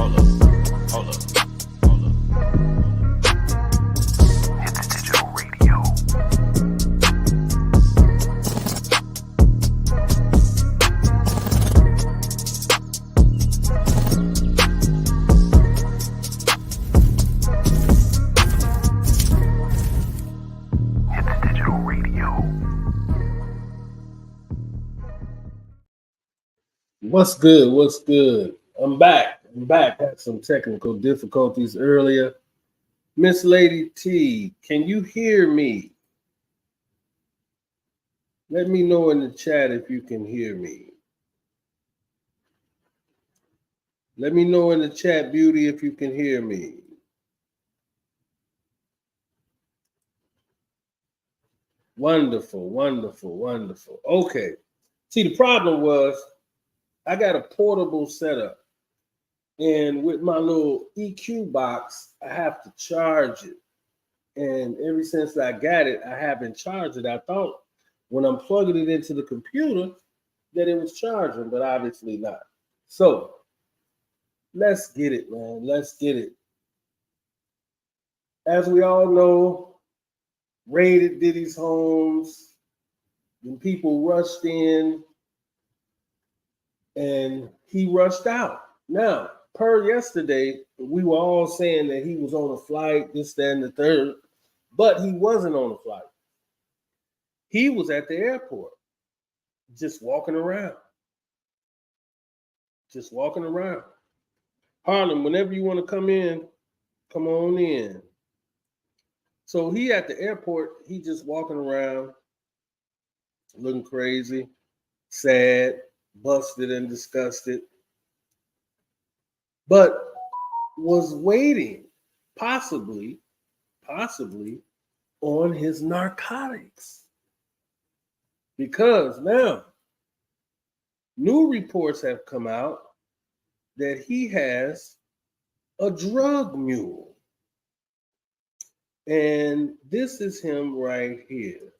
hold up. Hit the digital radio. Hit the digital radio. What's good? What's good? I'm back. Had some technical difficulties earlier. Miss Lady T, can you hear me? Let me know in the chat if you can hear me. Let me know in the chat, Beauty, if you can hear me. Wonderful, wonderful, wonderful. Okay. See, the problem was I got a portable setup. And with my little EQ box, I have to charge it. And ever since I got it, I haven't charged it. I thought when I'm plugging it into the computer that it was charging, but obviously not. So let's get it, man. Let's get it. As we all know, raided Diddy's homes, and people rushed in, and he rushed out. Now, per yesterday, we were all saying that he was on a flight, this, that, and the third, but he wasn't on a flight. He was at the airport, just walking around. Just walking around. Harlem, whenever you want to come in, come on in. So he at the airport, he just walking around, looking crazy, sad, busted and disgusted, but was waiting, possibly on his narcotics. Because now, new reports have come out that he has a drug mule. And this is him right here.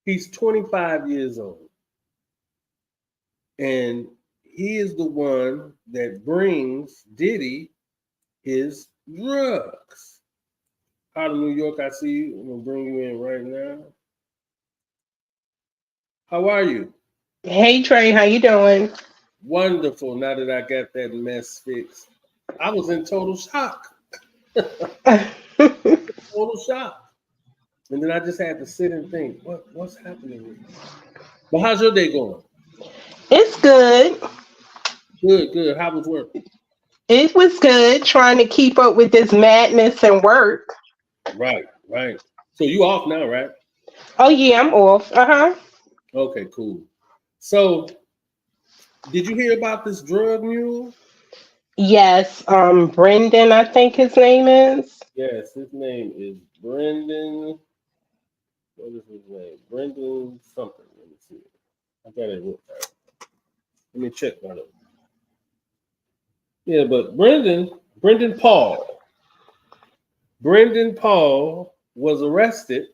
He's 25 years old. And he is the one that brings Diddy his drugs. Out of New York, I see you. I'm going to bring you in right now. How are you? Hey Trey, how you doing? Wonderful, now that I got that mess fixed. I was in total shock. Total shock. And then I just had to sit and think, what's happening here? But how's your day going? It's good. Good. How was work? It was good trying to keep up with this madness and work. Right. So you off now, right? Oh yeah, I'm off. Okay, cool. So did you hear about this drug mule? Yes, Brendan, I think his name is. Yes, his name is Brendan. What is his name? Brendan something. Let me see. I got it written down. Let me check my notes. Yeah, but Brendan Paul. Brendan Paul was arrested.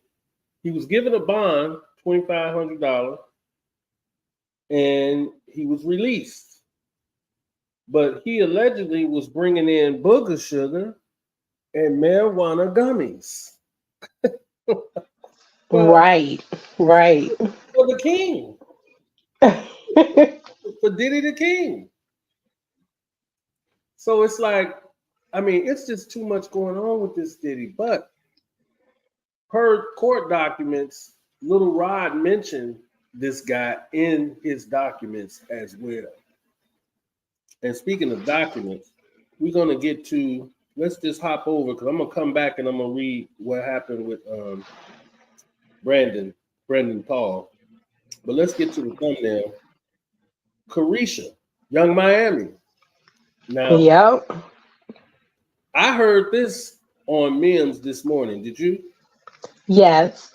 He was given a bond, $2,500, and he was released. But he allegedly was bringing in booger sugar and marijuana gummies. Right. For the king. For Diddy the King. So it's like, I mean, it's just too much going on with this Diddy. But per court documents, Little Rod mentioned this guy in his documents as well. And speaking of documents, we're going to get to, let's just hop over because I'm going to come back and I'm going to read what happened with Brendan Paul. But let's get to the thumbnail. Carisha, Young Miami. Now, Yep. I heard this on Mims this morning. Did you? Yes.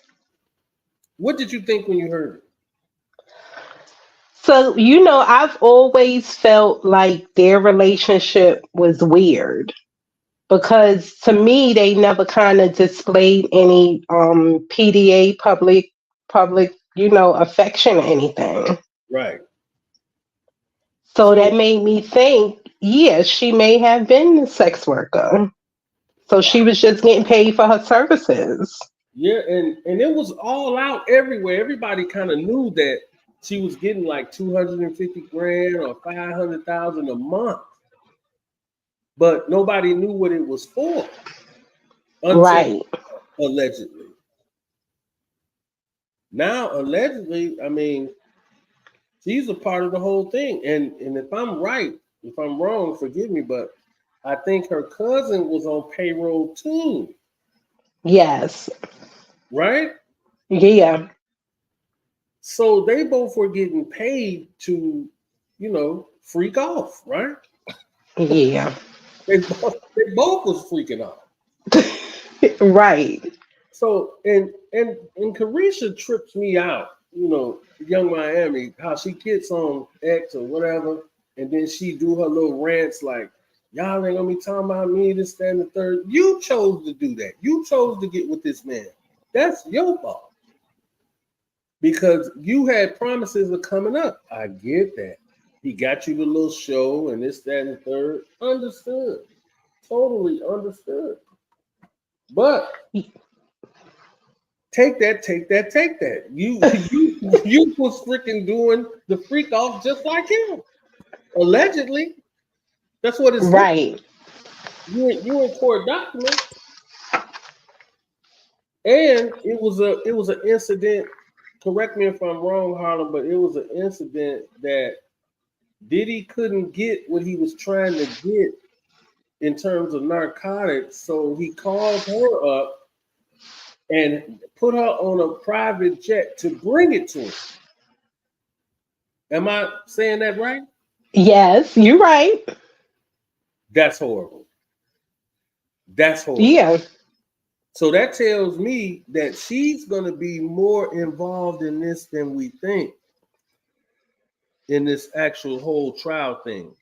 What did you think when you heard it? So, I've always felt like their relationship was weird because to me, they never kind of displayed any PDA public, affection or anything. Right. So that So made me think, yeah, she may have been a sex worker. So she was just getting paid for her services. yeah, and it was all out everywhere. Everybody kind of knew that she was getting like 250 grand or 500,000 a month, but nobody knew what it was for until Right. allegedly. Now, allegedly, I mean, she's a part of the whole thing. And if I'm right, if I'm wrong, forgive me, but I think her cousin was on payroll too, Yes. right? Yeah. So they both were getting paid to, freak off, right? Yeah. They both was freaking off. Right. So and Carisha trips me out, Young Miami, how she gets on X or whatever, and then she do her little rants like, y'all ain't gonna be talking about me, this, that, and the third. You chose to do that. You chose to get with this man. That's your fault. Because you had promises of coming up. I get that. He got you the little show and this, that, and the third. Understood. Totally understood. But take that, take that, take that. You was freaking doing the freak off just like him. Allegedly. That's what it said. Right. You in court documents. And it was an incident. Correct me if I'm wrong, Harlem, but it was an incident that Diddy couldn't get what he was trying to get in terms of narcotics. So he called her up and put her on a private jet to bring it to him. Am I saying that right? Yes, you're right. That's horrible. That's horrible. Yeah. So that tells me that she's going to be more involved in this than we think in this actual whole trial thing.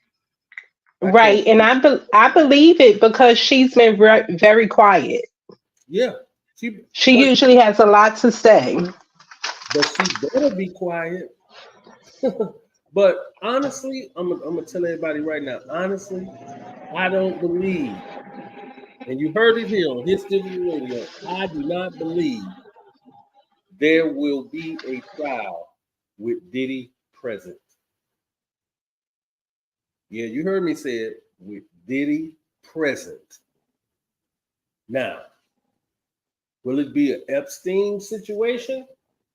I can't. Right. And I believe it because she's been very quiet. Yeah. She, She but usually has a lot to say. she better be quiet. But honestly, I'm gonna tell everybody right now. Honestly, I don't believe, and you heard it here on His Digital Radio. I do not believe there will be a trial with Diddy present. Yeah, you heard me say it, with Diddy present. Now, will it be an Epstein situation?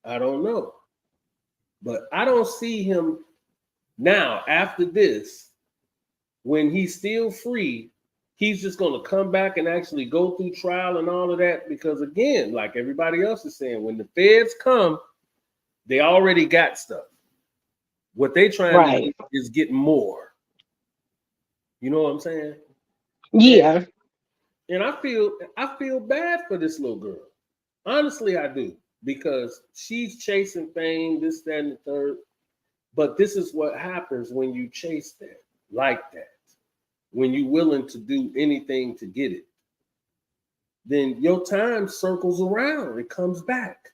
I don't know. But I don't see him now after this, when he's still free, he's just going to come back and actually go through trial and all of that. Because again, like everybody else is saying, when the feds come, they already got stuff. What they trying to Right. do is get more. You know what I'm saying? And Yeah. and I feel bad for this little girl. Honestly, I do, because she's chasing fame, this, that, and the third. But this is what happens when you chase that, like that. When you're willing to do anything to get it, then your time circles around. It comes back.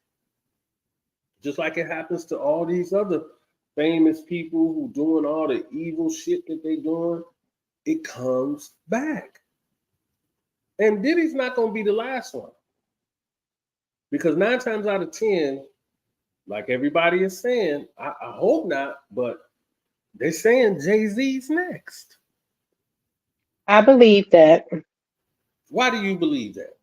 Just like it happens to all these other famous people who doing all the evil shit that they doing. It comes back. And Diddy's not going to be the last one. Because 9 times out of 10, like everybody is saying, I hope not, but they're saying Jay-Z's next. I believe that. Why do you believe that?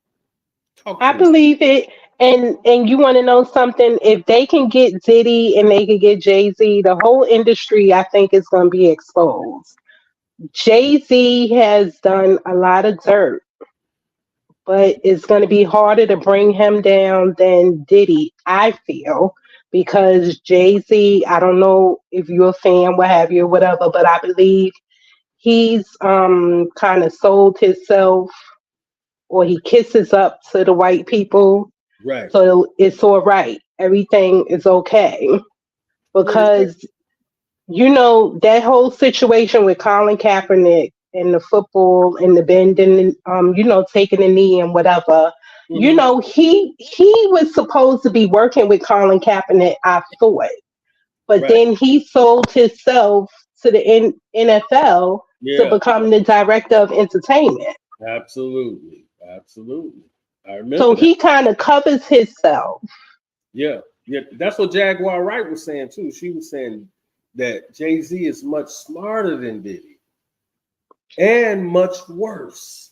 Talk I to me. believe it. And you want to know something? If they can get Diddy and they can get Jay-Z, the whole industry I think is going to be exposed. Jay-Z has done a lot of dirt, but it's going to be harder to bring him down than Diddy, I feel, because Jay-Z, I don't know if you're a fan, what have you, whatever, but I believe he's kind of sold himself, or he kisses up to the white people, Right. so it's all right. Everything is okay. Well, yeah, Because that whole situation with Colin Kaepernick and the football and the bending, taking a knee and whatever. mhm, He was supposed to be working with Colin Kaepernick, I thought, but right. then he sold himself to the NFL to Yeah, become the director of entertainment. absolutely. Absolutely. I So remember that. he kind of covers himself. Yeah. Yeah. That's what Jaguar Wright was saying too. She was saying that Jay-Z is much smarter than Diddy and much worse.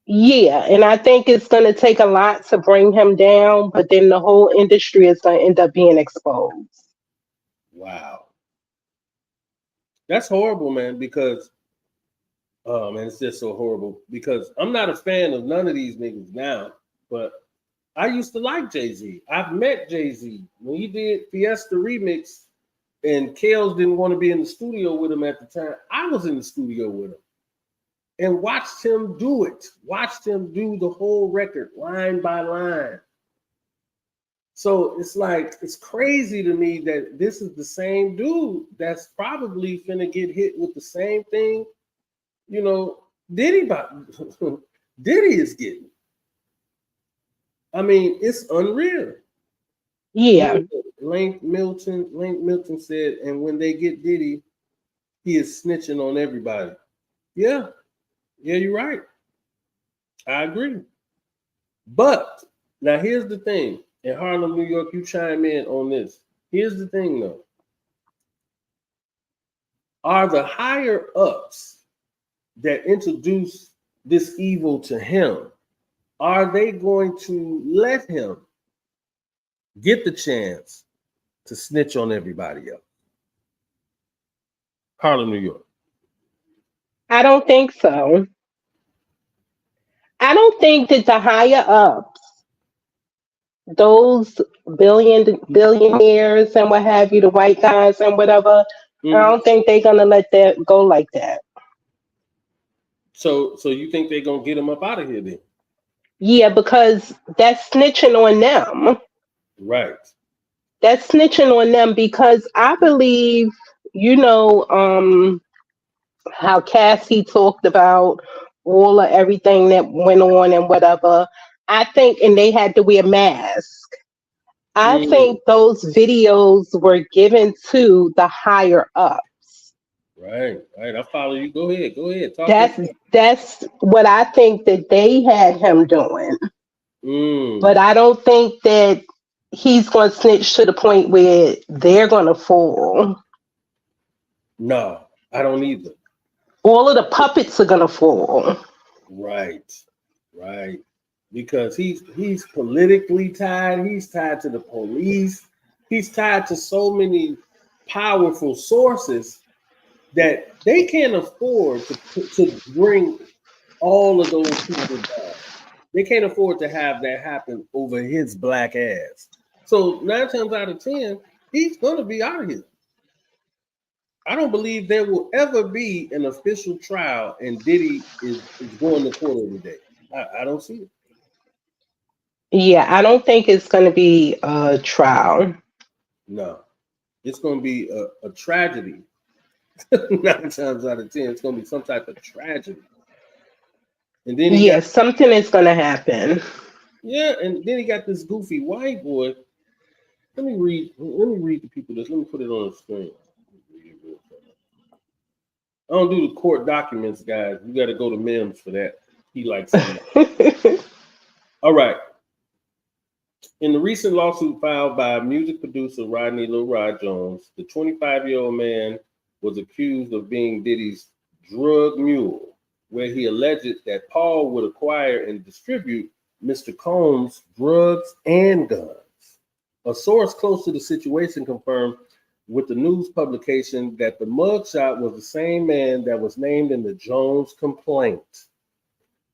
Yeah, and I think it's going to take a lot to bring him down, but then the whole industry is going to end up being exposed. Wow. That's horrible, man, because oh man, it's just so horrible because I'm not a fan of none of these niggas now, but I used to like Jay-Z. I've met Jay-Z when he did Fiesta Remix and Kales didn't want to be in the studio with him at the time. I was in the studio with him and watched him do it, watched him do the whole record line by line. So it's like, it's crazy to me that this is the same dude that's probably finna get hit with the same thing, you know, Diddy, Diddy is getting. I mean, it's unreal. Yeah, Link Milton said, and when they get Diddy, he is snitching on everybody. Yeah, yeah, you're right. I agree. But now here's the thing. In Harlem, New York, you chime in on this. Here's the thing though. Are the higher ups that introduce this evil to him, are they going to let him get the chance to snitch on everybody else? Harlem, New York. I don't think so. I don't think that the higher ups, those billionaires and what have you, the white guys and whatever, I Mhm. don't think they're gonna let that go like that. So you think they're gonna get him up out of here then? Yeah, because that's snitching on them. Right. That's snitching on them because I believe, you know, how Cassie talked about all of everything that went on and whatever. I think, and they had to wear masks. I Mm, think those videos were given to the higher ups. right. Right. I follow you. Go ahead. Go ahead. Talk your That's talk. that's what I think that they had him doing. But Mm, I don't think that he's going to snitch to the point where they're going to fall. no, I don't either. All of the puppets are going to fall. Right. Right. Because he's politically tied. He's tied to the police. He's tied to so many powerful sources that they can't afford to bring all of those people down. They can't afford to have that happen over his black ass. So 9 times out of 10, he's gonna be out of here. I don't believe there will ever be an official trial and Diddy is going to court every day. I don't see it. Yeah, I don't think it's going to be a trial. No. It's gonna be a tragedy. 9 times out of 10, it's gonna be some type of tragedy. And then he got Yeah, something is going to happen. yeah, and then he got this goofy white boy. Let me read the people this. Let me put it on the screen. I don't do the court documents, guys. You got to go to Mims for that. He likes them. All right. In the recent lawsuit filed by music producer Rodney Lil Rod Jones, the 25-year-old man was accused of being Diddy's drug mule, where he alleged that Paul would acquire and distribute Mr. Combs' drugs and guns. A source close to the situation confirmed with the news publication that the mugshot was the same man that was named in the Jones complaint.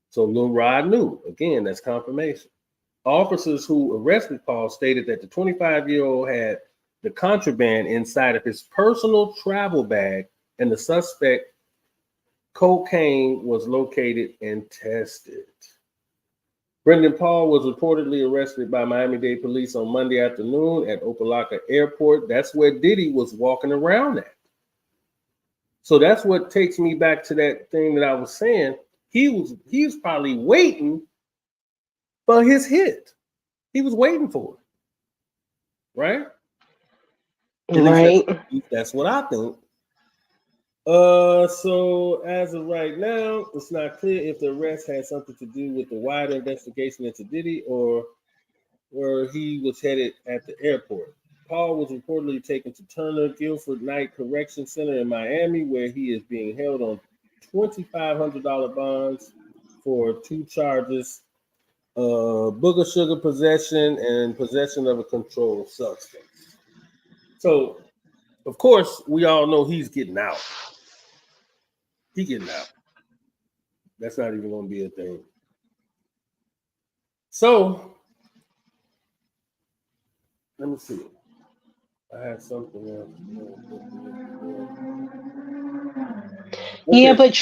So Lil Rod knew. Again, that's confirmation. Officers who arrested Paul stated that the 25-year-old had the contraband inside of his personal travel bag, and the suspect cocaine was located and tested. Brendan Paul was reportedly arrested by Miami-Dade police on Monday afternoon at Opa-locka Airport. That's where Diddy was walking around at. So that's what takes me back to that thing that I was saying. He was probably waiting for his hit. He was waiting for it, right? At least Right. that's what I think. So as of right now, it's not clear if the arrest had something to do with the wider investigation into Diddy or where he was headed at the airport. Paul was reportedly taken to Turner Guilford Night Correction Center in Miami, where he is being held on $2,500 bonds for two charges: booger sugar possession and possession of a controlled substance. So, of course, we all know he's getting out. He getting out. That's not even going to be a thing. So, let me see. I had something else. Yeah, Okay. but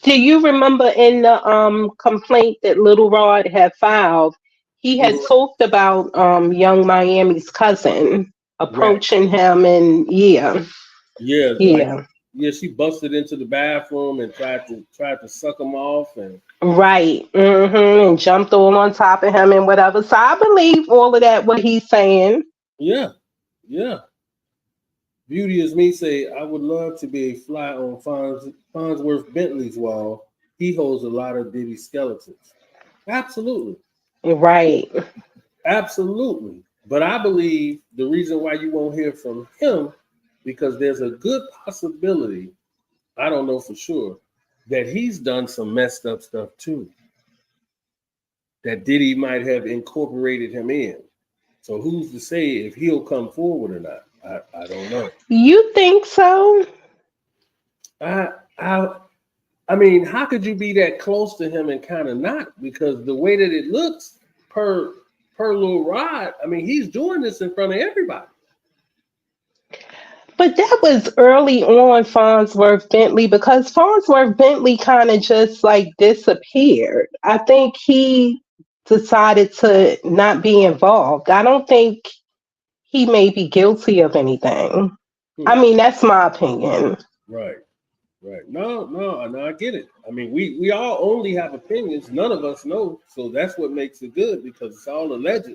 do you remember in the complaint that Little Rod had filed, he had Mhm. talked about Young Miami's cousin Right. approaching him, and Yeah, like yeah, yeah, she busted into the bathroom and tried to suck him off, and right, and jumped all on top of him and whatever. So I believe all of that what he's saying. yeah, yeah. Beauty is me say I would love to be a fly on Farnsworth Bentley's wall. He holds a lot of Diddy skeletons. Absolutely, Right. absolutely. But I believe the reason why you won't hear from him because there's a good possibility. I don't know for sure that he's done some messed up stuff too. That Diddy might have incorporated him in. So who's to say if he'll come forward or not? I don't know. You think so? I I I mean, how could you be that close to him and kind of not? Because the way that it looks per Lil Rod, I mean, he's doing this in front of everybody. But that was early on Farnsworth Bentley because Farnsworth Bentley kind of just like disappeared. I think he decided to not be involved. I don't think he may be guilty of anything. I Hmm. mean, that's my opinion. Right, right. No, I get it. I mean, we all only have opinions. None of us know, so that's what makes it good because it's all alleged.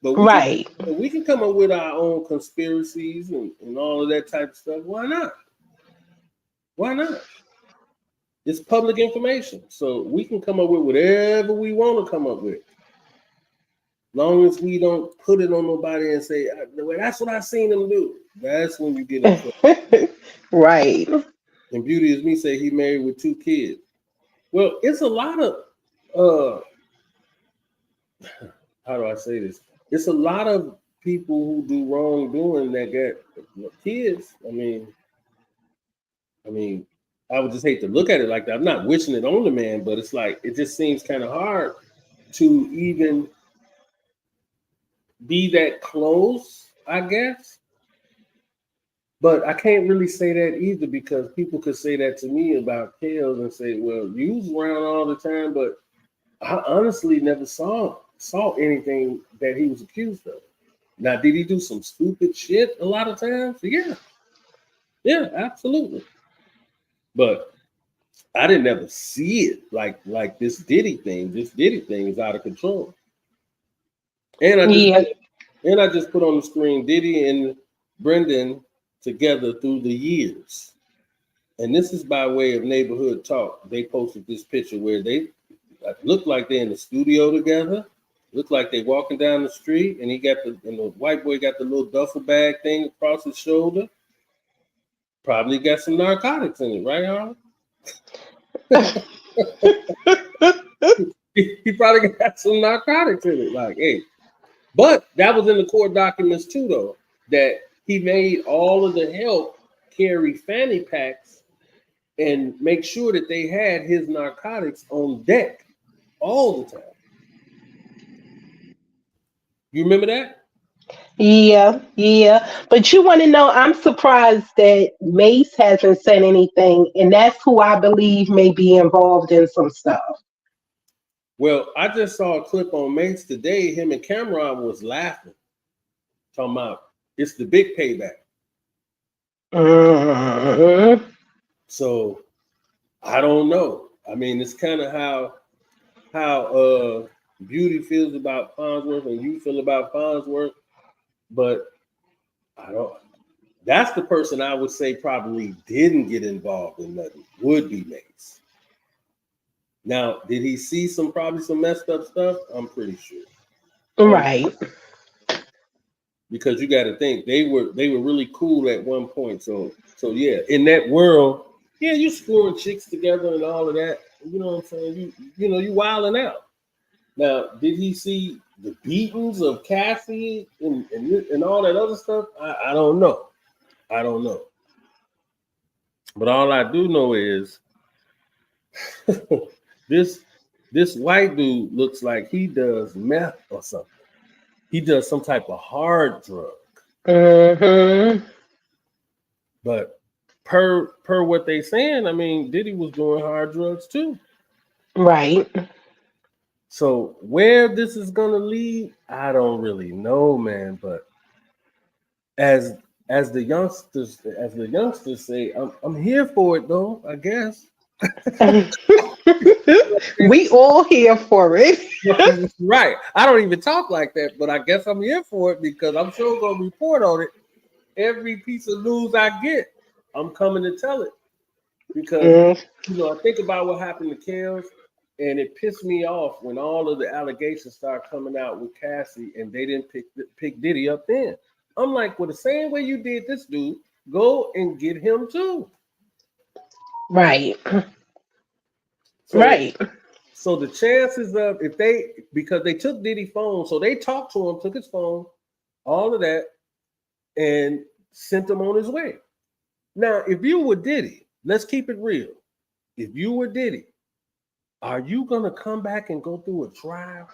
But Right. we can come up with our own conspiracies and all of that type of stuff. Why not? Why not? It's public information, so we can come up with whatever we want to come up with. Long as we don't put it on nobody and say, well, that's what I seen him do. That's when you get in trouble. Right. And Beauty is me say he married with two kids. Well, it's a lot of uh how do I say this? It's a lot of people who do wrongdoing that get kids. I mean, I would just hate to look at it like that. I'm not wishing it on the man, but it's like it just seems kind of hard to even be that close, I guess. But I can't really say that either because people could say that to me about Kales and say, "Well, you was around all the time," but I honestly never saw anything that he was accused of. Now, did he do some stupid shit a lot of times? Yeah, yeah, absolutely. But I didn't ever see it like this Diddy thing. This Diddy thing is out of control. And Yeah. I just put on the screen Diddy and Brendan together through the years. And this is by way of neighborhood talk. They posted this picture where they look like they're in the studio together. Look like they walking down the street, and the white boy got the little duffel bag thing across his shoulder. Probably got some narcotics in it, right, Harlan? He probably got some narcotics in it. Like, hey, but that was in the court documents too, though, that he made all of the help carry fanny packs and make sure that they had his narcotics on deck all the time. You remember that? Yeah, yeah. But you want to know, I'm surprised that Mace hasn't said anything, and that's who I believe may be involved in some stuff. Well, I just saw a clip on Mace today. Him and Cameron was laughing, talking about it's the big payback. Mhm. So I don't know. I mean, it's kind of how Beauty feels about Farnsworth and you feel about Farnsworth, but I don't. That's the person I would say probably didn't get involved in nothing, would be Mace. Now, did he see probably some messed up stuff? I'm pretty sure. Right. Because you got to think they were really cool at one point. So yeah, in that world, yeah, you screwing chicks together and all of that. You know what I'm saying? You wilding out. Now, did he see the beatings of Cassie and all that other stuff? I don't know. I don't know. But all I do know is this white dude looks like he does meth or something. He does some type of hard drug. Mm-hmm. But per what they saying, I mean, Diddy was doing hard drugs too. Right. So where this is gonna lead, I don't really know, man. But as the youngsters say, I'm here for it though, I guess. We all here for it. Right. I don't even talk like that, but I guess I'm here for it because I'm sure gonna report on it. Every piece of news I get, I'm coming to tell it. Because I think about what happened to Kels, and it pissed me off when all of the allegations started coming out with Cassie, and they didn't pick Diddy up then. I'm like, well, the same way you did this dude, go and get him too. Right. So, right. So the chances of because they took Diddy's phone, so they talked to him, took his phone, all of that, and sent him on his way. Now, if you were Diddy, let's keep it real. If you were Diddy, are you gonna come back and go through a trial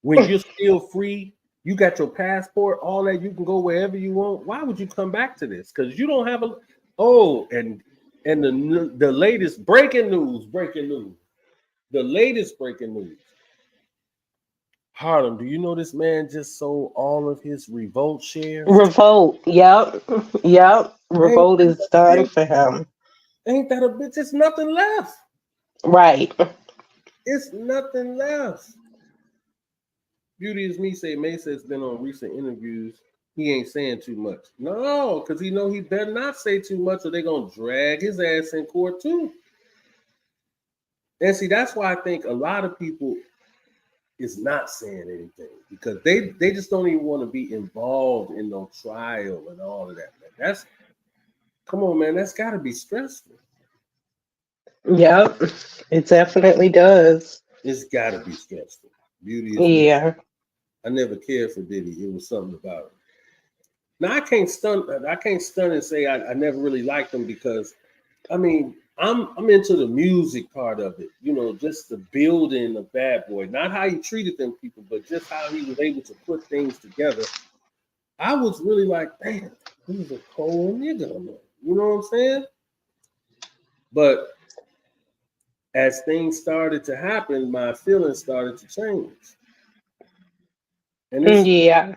when you're still free? You got your passport, all that. You can go wherever you want. Why would you come back to this? Because you don't have and the latest breaking news. The latest breaking news. Harlem, do you know this man just sold all of his Revolt shares? Revolt. Yep. Revolt is done for him. Ain't that a bitch? It's nothing left. Right. It's nothing left. Beauty is me say Mesa has been on recent interviews. He ain't saying too much. No, because he know he better not say too much or they're gonna drag his ass in court too. And see, that's why I think a lot of people is not saying anything because they just don't even want to be involved in no trial and all of that. Man. Come on, man, that's gotta be stressful. Yep, it definitely does. It's gotta be stressful. Beauty is yeah. I never cared for Diddy. It was something about it. Now I can't stun and say I never really liked him because I mean I'm into the music part of it, just the building of Bad Boy, not how he treated them people, but just how he was able to put things together. I was really like, damn, he's a cold nigga, man. You know what I'm saying? But as things started to happen, my feelings started to change. And yeah.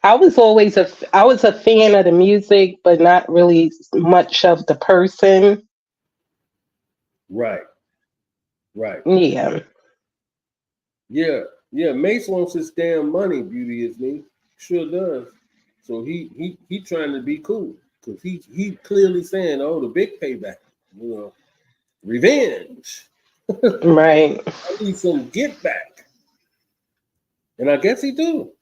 I was a fan of the music, but not really much of the person. Right. Yeah. Yeah. Mace wants his damn money. Beauty is me, sure does. So he trying to be cool because he clearly saying, oh, the big payback, revenge. Right. I need some get back, and I guess he do.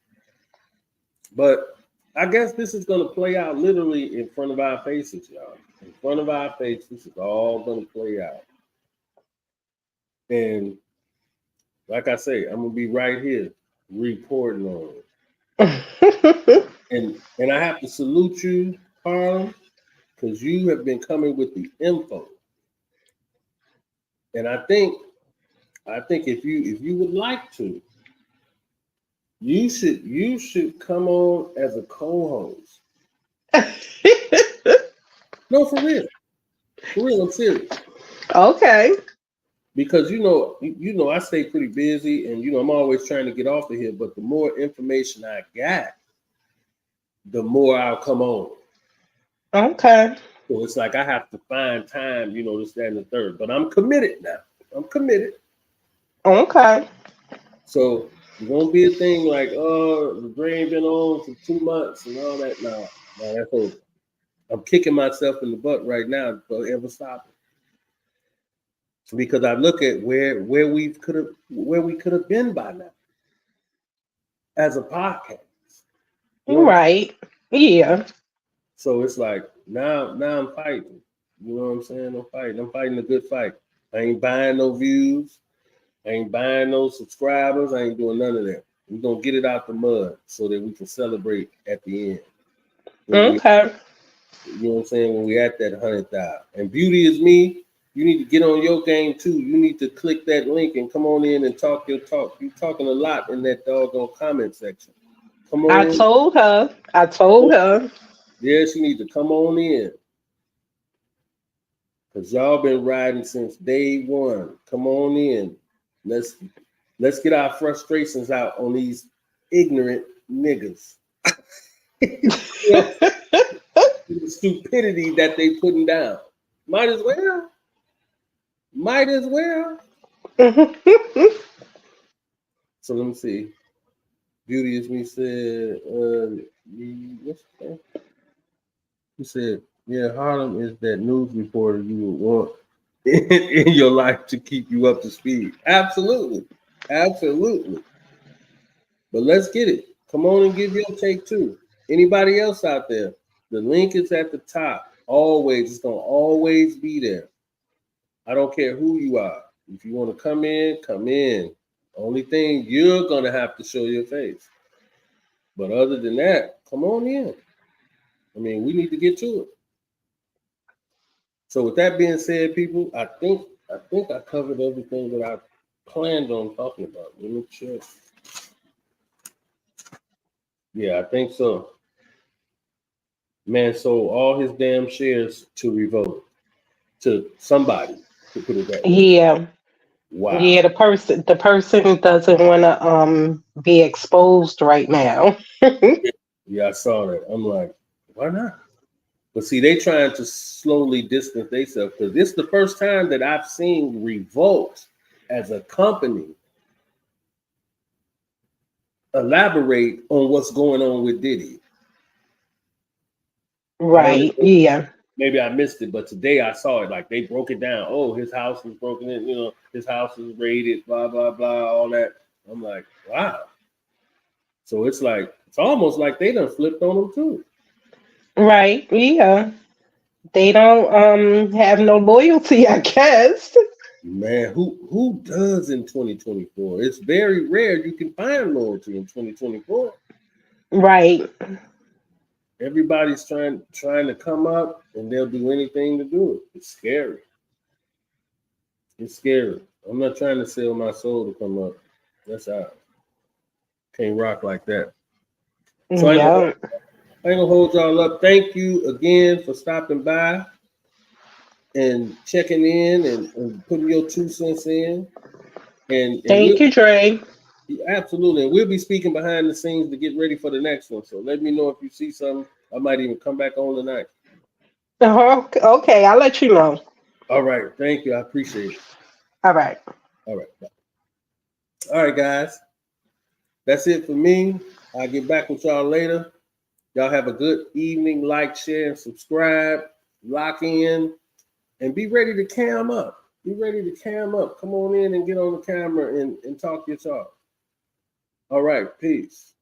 But I guess this is gonna play out literally in front of our faces, y'all. In front of our faces, this is all gonna play out. And like I say, I'm gonna be right here reporting on it. and I have to salute you, Harlem, because you have been coming with the info. And I think if you would like to, you should come on as a co-host. No, for real, I'm serious. Okay. Because I stay pretty busy, and I'm always trying to get off of here. But the more information I got, the more I'll come on. Okay. So it's like I have to find time, this, that, and the third. But I'm committed now. I'm committed. Okay. So it won't be a thing like, oh, the drain been on for 2 months and all that. Now Now that's over. I'm kicking myself in the butt right now for ever stopping. Because I look at where we could have been by now as a podcast. You know? Right. Yeah. So it's like now I'm fighting. You know what I'm saying? I'm fighting. I'm fighting a good fight. I ain't buying no views. I ain't buying no subscribers. I ain't doing none of that. We're gonna get it out the mud so that we can celebrate at the end. Okay. You know what I'm saying? When we at that 100,000. And Beauty is Me, you need to get on your game too. You need to click that link and come on in and talk your talk. You're talking a lot in that doggone comment section. Come I on. told her. I told her. Yes, you need to come on in. Because y'all been riding since day one. Come on in. Let's get our frustrations out on these ignorant niggas. You know, the stupidity that they putting down. Might as well. Might as well. So let me see. Beauty as Me said, what's that? He said, yeah, Harlem is that news reporter you would want in your life to keep you up to speed. Absolutely. Absolutely. But let's get it. Come on and give your take too. Anybody else out there? The link is at the top. Always. It's going to always be there. I don't care who you are. If you want to come in, come in. Only thing, you're going to have to show your face. But other than that, come on in. I mean, we need to get to it. So with that being said, people, I think I covered everything that I planned on talking about. Let me check. Yeah, I think so. Man sold all his damn shares to Revolt, to somebody, to put it that way. Yeah. Wow. Yeah, the person doesn't want to be exposed right now. Yeah, I saw that. I'm like, why not? But see, they trying to slowly distance themselves because this is the first time that I've seen Revolt as a company elaborate on what's going on with Diddy. I don't Right. know. Yeah. Maybe I missed it, but today I saw it. Like they broke it down. Oh, his house was broken in. You know, his house was raided. Blah blah blah. All that. I'm like, wow. So it's like it's almost like they done flipped on him too. Right. Yeah. They don't have no loyalty, I guess. Man, who does in 2024? It's very rare you can find loyalty in 2024. Right. Everybody's trying to come up, and they'll do anything to do it. It's scary. It's scary. I'm not trying to sell my soul to come up. That's out. Can't rock like that. So Yeah. I ain't gonna hold y'all up. Thank you again for stopping by and checking in and putting your 2 cents in. And Thank we'll you, Dre. absolutely, and we'll be speaking behind the scenes to get ready for the next one. So let me know if you see something. I might even come back on tonight. Okay, I'll let you know. All right, thank you. I appreciate it. All right. All right, bye. All right, guys. That's it for me. I'll get back with y'all later. Y'all have a good evening. Like, share, and subscribe. Lock in and be ready to cam up. Be ready to cam up. Come on in and get on the camera and talk your talk. All right, peace.